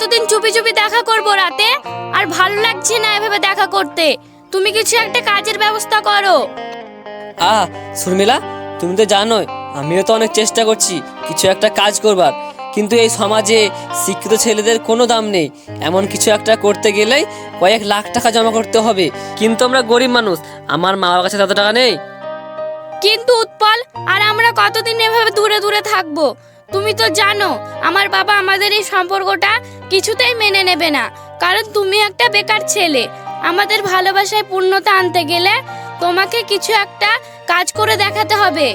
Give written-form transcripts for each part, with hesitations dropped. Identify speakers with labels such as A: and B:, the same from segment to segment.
A: কতদিন চুপি চুপি দেখা করব রাতে? আর ভালো লাগছে না এভাবে দেখা করতে। তুমি কিছু একটা কাজের ব্যবস্থা করো।
B: শর্মিলা, তুমি তো জানোই আমিও তো অনেক চেষ্টা করছি কিছু একটা কাজ করবার, কিন্তু এই সমাজে শিক্ষিত ছেলেদের কোনো দাম নেই। এমন কিছু একটা করতে গেলেই কয়েক লাখ টাকা জমা করতে হবে, কিন্তু আমরা গরিব মানুষ, আমার মা বাবার কাছে তত টাকা নেই।
A: কিন্তু উৎপল, আর আমরা কতদিন এভাবে দূরে দূরে থাকবো? তুমি তো জানো আমার বাবা আমাদের এই সম্পর্কটা কিছুতেই মেনে নেবে না, কারণ তুমি একটা বেকার ছেলে। আমাদের ভালোবাসায় পূর্ণতা আনতে গেলে তোমাকে কিছু একটা কাজ করে দেখাতে হবে।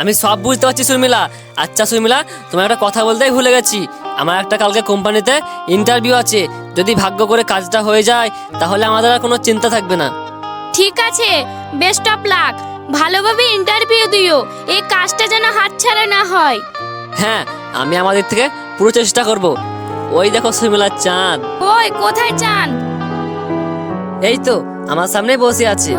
B: আমি সব বুঝতে পারছি শর্মিলা। আচ্ছা শর্মিলা, তোমার একটা কথা বলতেই ভুলে গেছি, আমার একটা কালকে কোম্পানিতে ইন্টারভিউ আছে। যদি ভাগ্য করে কাজটা হয়ে যায় তাহলে আমাদের আর কোনো চিন্তা থাকবে না।
A: ঠিক আছে, বেস্ট অফ লাক। ভালোভাবে ইন্টারভিউ দিও, এই কাজটা যেন হাতছাড়া না হয়।
B: হ্যাঁ, আমি আমাদের থেকে পুরো চেষ্টা করব। ওই দেখো শর্মিলা, চাঁদ।
A: ওই কোথায় চান?
B: এই তো আমার সামনে বসে আছে।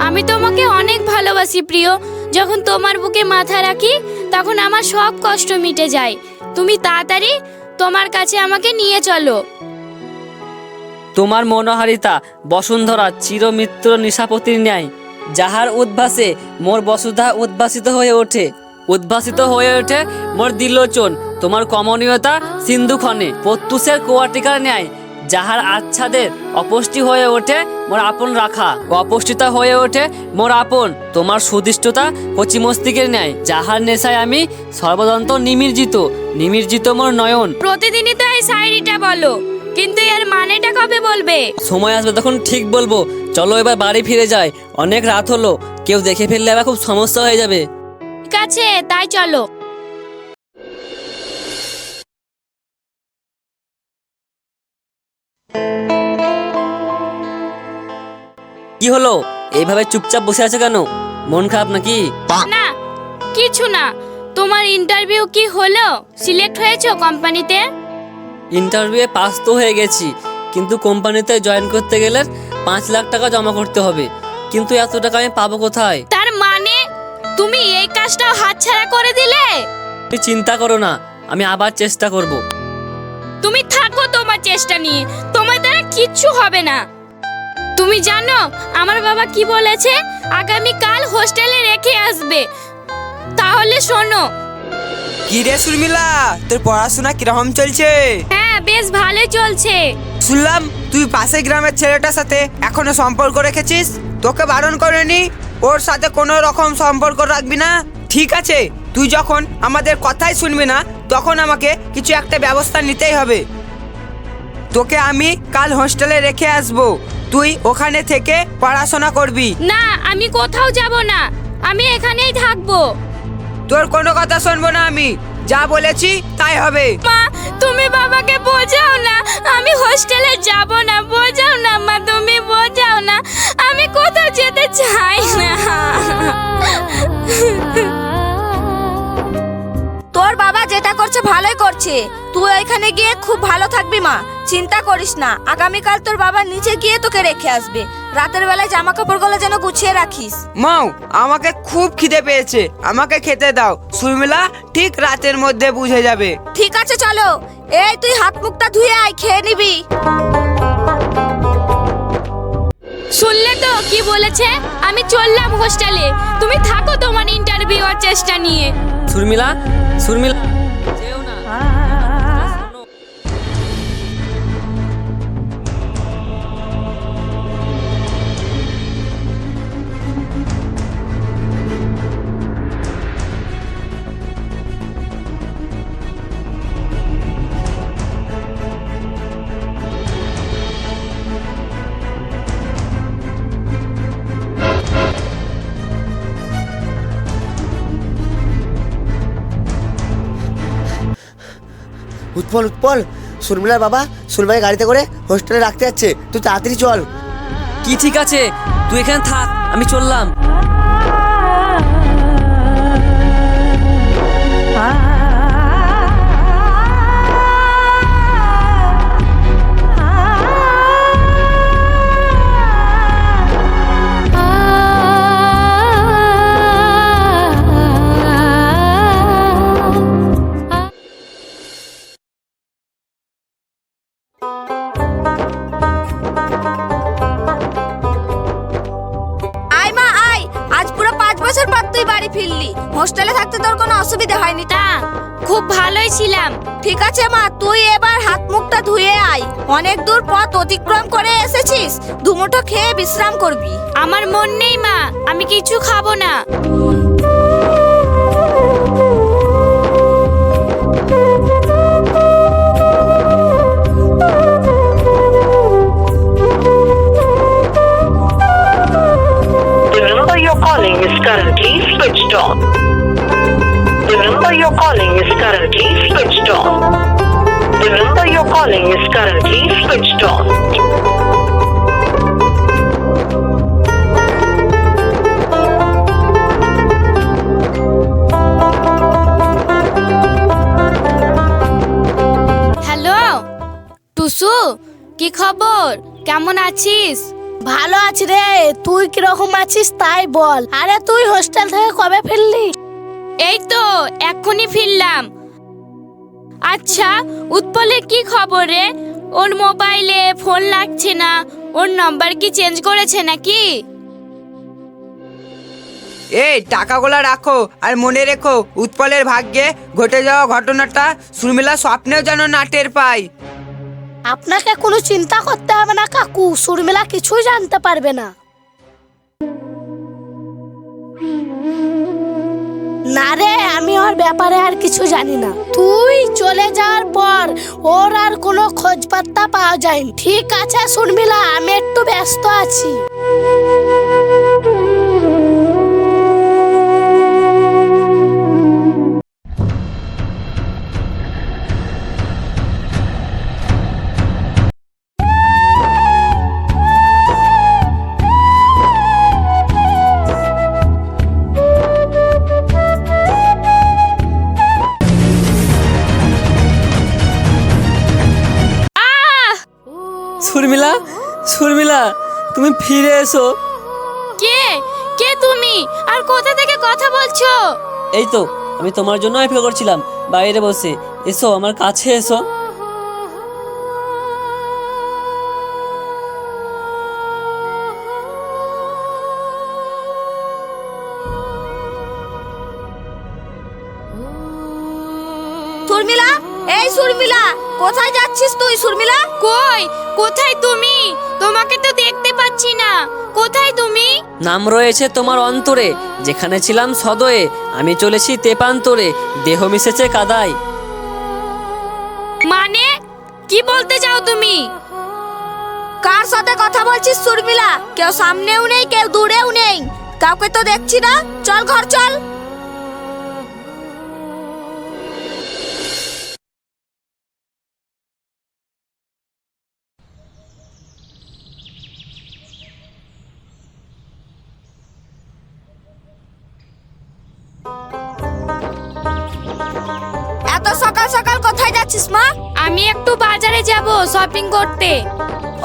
A: আমি তোমাকে অনেক ভালোবাসি প্রিয়। যখন তোমার বুকে মাথা রাখি তখন আমার সব কষ্ট মিটে যায়। তুমি তাড়াতাড়ি তোমার কাছে আমাকে নিয়ে চলো।
B: তোমার মনোহারিতা বসুন্ধরা চিরমিত্র নিশাপতির ন্যায়, যাহার উদ্ভাসে মোর বসুধা উদ্ভাসিত হয়ে ওঠে। উদ্ভাসিত হয়ে ওঠে মোর দিলোচন, তোমার কমনীয়তা সিন্ধুক্ষণে প্রত্যুষের কোয়াটিকার ন্যায়, যাহার আচ্ছাদের অপুষ্টি হয়ে ওঠে মোর আপন রাখা, অপুষ্টিতা হয়ে ওঠে মোর আপন। তোমার সুদৃষ্টতা কচি মস্তিকের ন্যায়, যাহার নেশায় আমি সর্বদন্ত নিমির্জিত, নিমির্জিত মোর নয়ন।
A: প্রতিদিনই তো এই শায়রিটা বলো, কিন্তু এর মানেটা কবে বলবে?
B: সময় আসবে তখন ঠিক বলবো। চলো এবার বাড়ি ফিরে যাই, অনেক রাত হলো, কেউ দেখে ফেললে আবার খুব সমস্যা হয়ে যাবে।
A: ঠিক আছে, তাই চলো।
B: কি হলো, এইভাবে চুপচাপ বসে আছো কেন? মন খারাপ নাকি?
A: না, কিছু না। তোমার ইন্টারভিউ কি হলো? সিলেক্ট হয়েছো কোম্পানিতে?
B: ইন্টারভিউয়ে পাস তো হয়ে গেছি, কিন্তু কোম্পানিতে জয়েন করতে গেলে 5 লাখ টাকা জমা করতে হবে। কিন্তু এত টাকা আমি পাবো কোথায়?
A: তার মানে তুমি এই কাজটা হাতছাড়া করে দিলে?
B: তুমি চিন্তা করো না, আমি আবার চেষ্টা করব।
A: তুমি থাকো তোমার চেষ্টা নিয়ে, তোমার দ্বারা কিচ্ছু হবে না। তুমি জানো আমার বাবা কি বলেছে? আগামী কাল হোস্টেলে রেখে আসবে। তাহলে শোনো।
C: কি রে শর্মিলা, তোর পড়াশোনা কিরকম চলছে?
A: হ্যাঁ, বেশ ভালোই চলছে।
C: শুনলাম তুই পাশের গ্রামের ছেলেটার সাথে এখনো সম্পর্ক রেখেছিস। তোকে বারণ করেনি ওর সাথে কোনো রকম সম্পর্ক রাখবি না? ঠিক আছে, তুই যখন আমাদের কথাই শুনবি না তখন আমাকে কিছু একটা ব্যবস্থা নিতেই হবে। তোকে আমি কাল হোস্টেলে রেখে আসবো, তুই ওখানে থেকে পড়াশোনা করবি।
A: না, আমি কোথাও যাব না, আমি এখানেই থাকবো।
C: তোর কোনো কথা শুনবো না আমি, যা বলেছি তাই হবে।
A: মা, তুমি বাবাকে বোঝাও না, আমি হোস্টেলে যাব না। বোঝাও না মা, তুমি বোঝাও না, আমি কোথাও যেতে চাই না।
D: তোর বাবা যেটা করছে ভালোই করছে, তুই ওইখানে গিয়ে খুব ভালো থাকবি মা, চিন্তা করিস না। আগামীকাল তোর বাবা নিচে গিয়ে তোকে রেখে আসবে। রাতের বেলায় জামা কাপড়গুলো যেন গুছিয়ে রাখিস।
C: মাও, আমাকে খুব খিদে পেয়েছে, আমাকে খেতে দাও। শর্মিলা ঠিক রাতের মধ্যে বুঝে যাবে।
D: ঠিক আছে চলো, এই তুই হাত মুখটা ধুয়ে আয়, খেয়ে নিবি।
A: শুনলে তো কি বলেছে? আমি চললাম হোস্টেলে, তুমি থাকো তোমার ইন্টারভিউ আর চেষ্টা নিয়ে।
B: শর্মিলা, শর্মিলা, যেও না। শোনো।
E: উৎপল, উৎপল, শর্মিলার বাবা শর্মিলাকে গাড়িতে করে হোস্টেলে রাখতে যাচ্ছে, তুই তাড়াতাড়ি চল।
B: কি ঠিক আছে, তুই এখানে থাক, আমি চললাম।
D: তুই বাড়ি ফিরলি, হোস্টেলে থাকতে তোর কোনো অসুবিধা হয়নি তা?
A: খুব ভালোই ছিলাম।
D: ঠিক আছে মা, তুই এবার হাত মুখটা ধুয়ে আয়, অনেক দূর পথ অতিক্রম করে এসেছিস, দুমুঠো খেয়ে বিশ্রাম করবি।
A: আমার মন নেই মা, আমি কিছু খাবো না।
F: The number you're calling is currently switched on. The number you're calling is currently switched on. The number you're calling is currently switched on.
A: Hello Tusu, কি খবর? কেমন আছিস?
G: ভালো আছি রে, তুই কিরকম আছিস তাই বল। আরে তুই হোস্টেল থেকে কবে ফিরলি?
A: এই তো এক্ষুনি ফিরলাম। আচ্ছা, উৎপলের কি খবর রে? ওর মোবাইলে ফোন লাগছে না, ওর নাম্বার কি চেঞ্জ করেছে নাকি?
C: এই টাকাগুলো রাখো, আর মনে রেখো উৎপলের ভাগ্যে ঘটে যাওয়া ঘটনাটা সুরমিলা স্বপ্নেও যেন না টের পায়।
G: আপনাকে কোনো চিন্তা করতে হবে না কাকু, শর্মিলা কিছুই জানতে পারবে না। না রে, আমি ওর ব্যাপারে আর কিছু জানি না। তুই চলে যাওয়ার পর ওর আর কোনো খোঁজ পাত্তা পাওয়া যায়নি। ঠিক আছে শর্মিলা, আমি একটু ব্যস্ত আছি।
B: শর্মিলা, শর্মিলা, তুমি ফিরে এসো।
A: কে কে তুমি, আর কোথা থেকে কথা বলছো?
B: এই তো আমি তোমার জন্য অপেক্ষা করছিলাম বাইরে বসে। এসো আমার কাছে এসো।
D: শর্মিলা, এই শর্মিলা, কোথায় যাচ্ছিস তুই? শর্মিলা,
A: কোথায় তুমি? তোমাকে তো দেখতে পাচ্ছি না। কোথায় তুমি?
B: নাম রয়েছে তোমার অন্তরে, যেখানে ছিলাম সদয়ে, আমি চলেছি তেপান্তরে, দেহ মিশেছে কাদায়।
A: মানে কি বলতে চাও তুমি?
D: কার সাথে কথা বলছিস শর্মিলা? কেউ সামনেও নেই, কেউ দূরেও নেই, কাউকে তো দেখছি না। চল ঘর চল। এত সকাল সকাল কোথায় যাচ্ছিস মা?
A: আমি একটু বাজারে যাব শপিং করতে।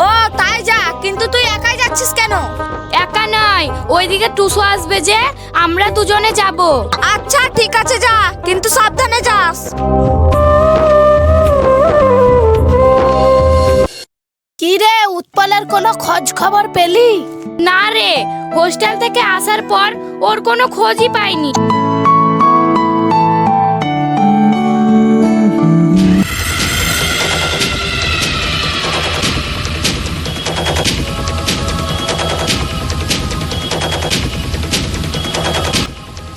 D: ও তাই যা, কিন্তু তুই একাই যাচ্ছিস কেন?
A: একা নয়, ওইদিকে টুসু আসবে যে, আমরা দুজনে যাব।
D: আচ্ছা ঠিক আছে যা, কিন্তু সাবধানে যাস।
G: কি রে, উৎপলের কোনো খোঁজ খবর পেলি?
A: না রে, হোস্টেল থেকে আসার পর ওর কোনো খোঁজই পাইনি।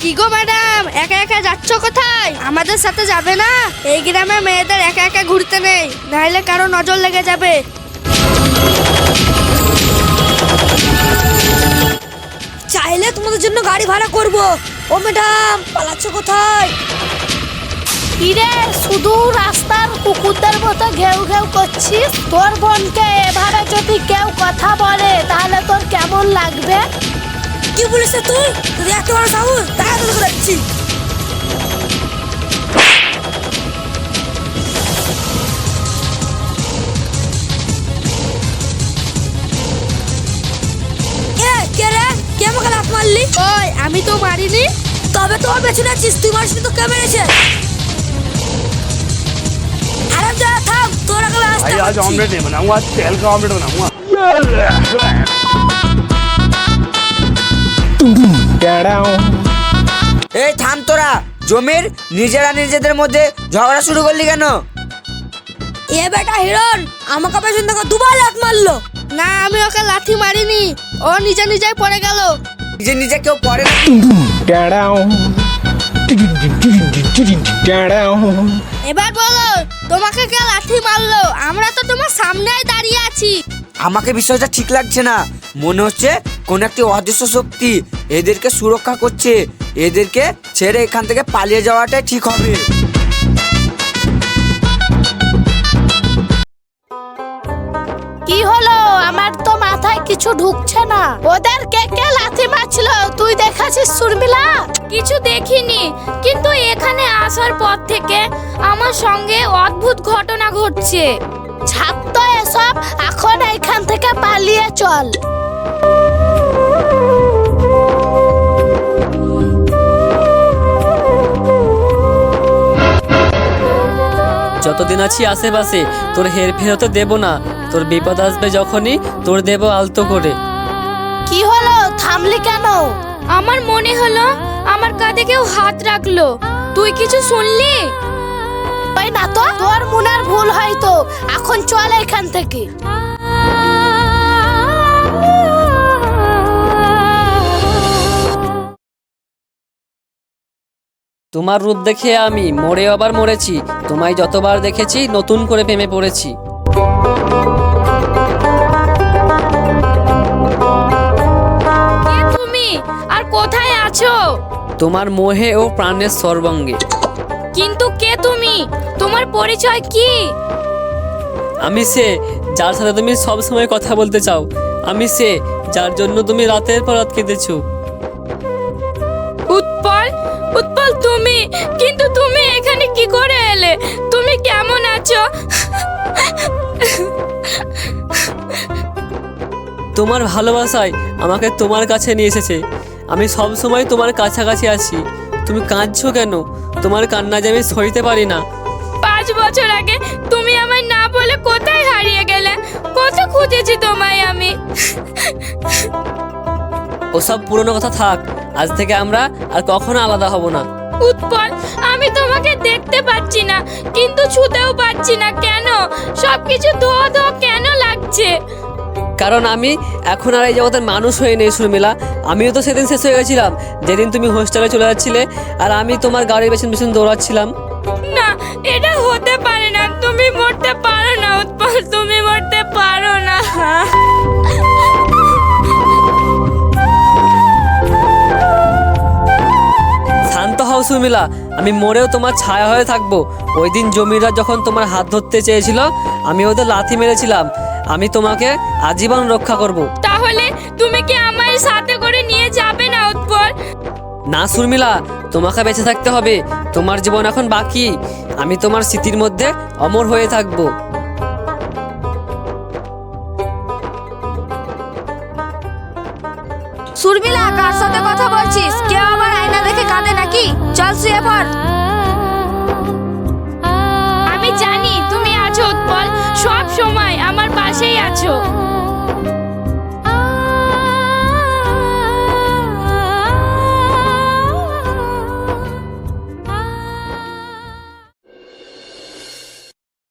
D: কি গো ম্যাডাম, একা একা যাচ্ছ কোথায়? আমাদের সাথে যাবে না? এই গ্রামে মেয়েদের একা একা ঘুরতে নেই, নাহলে কারো নজর লেগে যাবে। চাইলে তোমাদের জন্য গাড়ি ভাড়া করব। ও ম্যাডাম, পালাচ্ছ কোথায়?
G: কি রে, শুধু রাস্তার কুকুরদের মতো ঘেউ ঘেউ করছিস? তোর বোনকে এভাবে যদি কেউ কথা বলে তাহলে তোর কেমন লাগবে?
D: কি বলিস তুই? তুই এত বড় সাহস, তাই তো দেখছি। কে রে, কে আমাকে লাফ মারলি? ওই আমি তো মারিনি। তবে তোর পেছনে আছিস, তুই মারিস তো কে মেরেছে? আরাম যা, থাম, তোর আগে
H: भाई आज ऑमलेट नहीं बनाऊंगा, आज तेल का ऑमलेट बनाऊंगा।
C: এই থাম তোরা, জমির নিজেরা নিজেদের মধ্যে ঝগড়া শুরু করলি কেন?
D: এ বেটা হিরণ আমাকে পেছন থেকে দুবার লাথ মারলো।
G: না, আমি ওকে লাথি মারিনি, ও নিজে নিজেই পড়ে গেল।
C: নিজে নিজে কেউ পড়ে না।
G: এবার বলো, তোমাকে কে লাথি মারলো? আমরা তো তোমার সামনেই দাঁড়িয়ে আছি।
C: আমাকে বিষয়টা ঠিক লাগছে না, মনে হচ্ছে কোন একটি অদৃশ্য শক্তি এদেরকে সুরক্ষা করছে। এদেরকে ছেড়ে এখান থেকে পালিয়ে যাওয়াটাই ঠিক হবে।
G: কি হলো? আমার তো মাথায় কিছু ঢুকছে না। ওদের কে কে লাথি মারছিল তুই দেখাছিস সুরমিলা?
A: কিছু দেখিনি, কিন্তু এখানে আসার পর থেকে আমার সঙ্গে অদ্ভুত ঘটনা ঘটছে।
G: ছাড় তো এসব, এখন এখান থেকে পালিয়ে চল।
B: যতদিন আছি আশেপাশে তোর হেরফের হতে দেবো না। তোর বিপদ আসবে যখনই, তোর দেবো আলতো করে।
G: কি হলো, থামলি কেন?
A: আমার মনে হলো আমার কাঁধে কেউ হাত রাখলো। তুই কিছু শুনলি?
G: ওই না তো, তোর মনের ভুল হয়তো। এখন চল এখান থেকে।
B: তোমার রূপ দেখে আমি মরে আবার মরেছি। তোমায় যতবার দেখেছি নতুন করে প্রেমে পড়েছি।
A: কে তুমি আর কোথায় আছো?
B: তোমার মোহে ও প্রাণের সর্বাঙ্গে।
A: কিন্তু কে তুমি? তোমার পরিচয় কি?
B: আমি সে যার সাথে তুমি সব সময় কথা বলতে চাও। আমি সে যার জন্য তুমি রাতের পর রাত কেঁদেছো।
A: উৎপল, উৎপল তুমি? কিন্তু তুমি এখানে কি করে এলে? তুমি কেমন আছো?
B: তোমার ভালোবাসায় আমাকে তোমার কাছে নিয়ে এসেছে। আমি সব সময় তোমার কাছাকাছি আছি। তুমি কাঁদছো কেন? তোমার কান্না যে আমি সইতে পারি না।
A: 5 বছর আগে তুমি আমায় না বলে কোথায় হারিয়ে গেলে? কত খুঁজেছি তোমায় আমি।
B: ওসব পুরনো কথা থাক। আজ থেকে আমরা আর কখনো আলাদা হব না।
A: উৎপল, আমি তোমাকে দেখতে পাচ্ছি না, কিন্তু ছুতেও পাচ্ছি না। কেন সবকিছু ধোয়া ধোয়া কেন লাগছে?
B: কারণ আমি এখন আর এই জগতের মানুষ হয়ে নেই সুরমিলা। আমিও তো সেদিন শেষ হয়ে গেছিলাম যেদিন তুমি হোস্টেলে চলে যাচ্ছিলে আর আমি তোমার গাড়ির পেছন পেছন দৌড়াচ্ছিলাম।
A: না, এটা হতে পারে না। তুমি মরতে পারো না উৎপল, তুমি মরতে পারো না।
B: শান্ত হও সুরমিলা, আমি মরেও তোমার ছায়া হয়ে থাকবো। ওই দিন জমিরা যখন তোমার হাত ধরতে চেয়েছিল আমি ওদের লাথি মেরেছিলাম। আমি তোমাকে আজীবন রক্ষা করব।
A: তাহলে তুমি কি আমার সাথে করে নিয়ে যাবে না উৎপল?
B: না সুরমিলা, তোমাকে বেঁচে থাকতে হবে। তোমার জীবন এখন বাকি। আমি তোমার স্মৃতির মধ্যে অমর হয়ে থাকবো।
D: সুরমিলা, কার সাথে কথা বলছিস? কেউ আবার আয়না দেখে কাঁদে নাকি? চল শুয়ে পড়।
A: আমি জানি তুমি আছো উৎপল, সব সময় আমার পাশেই আছো।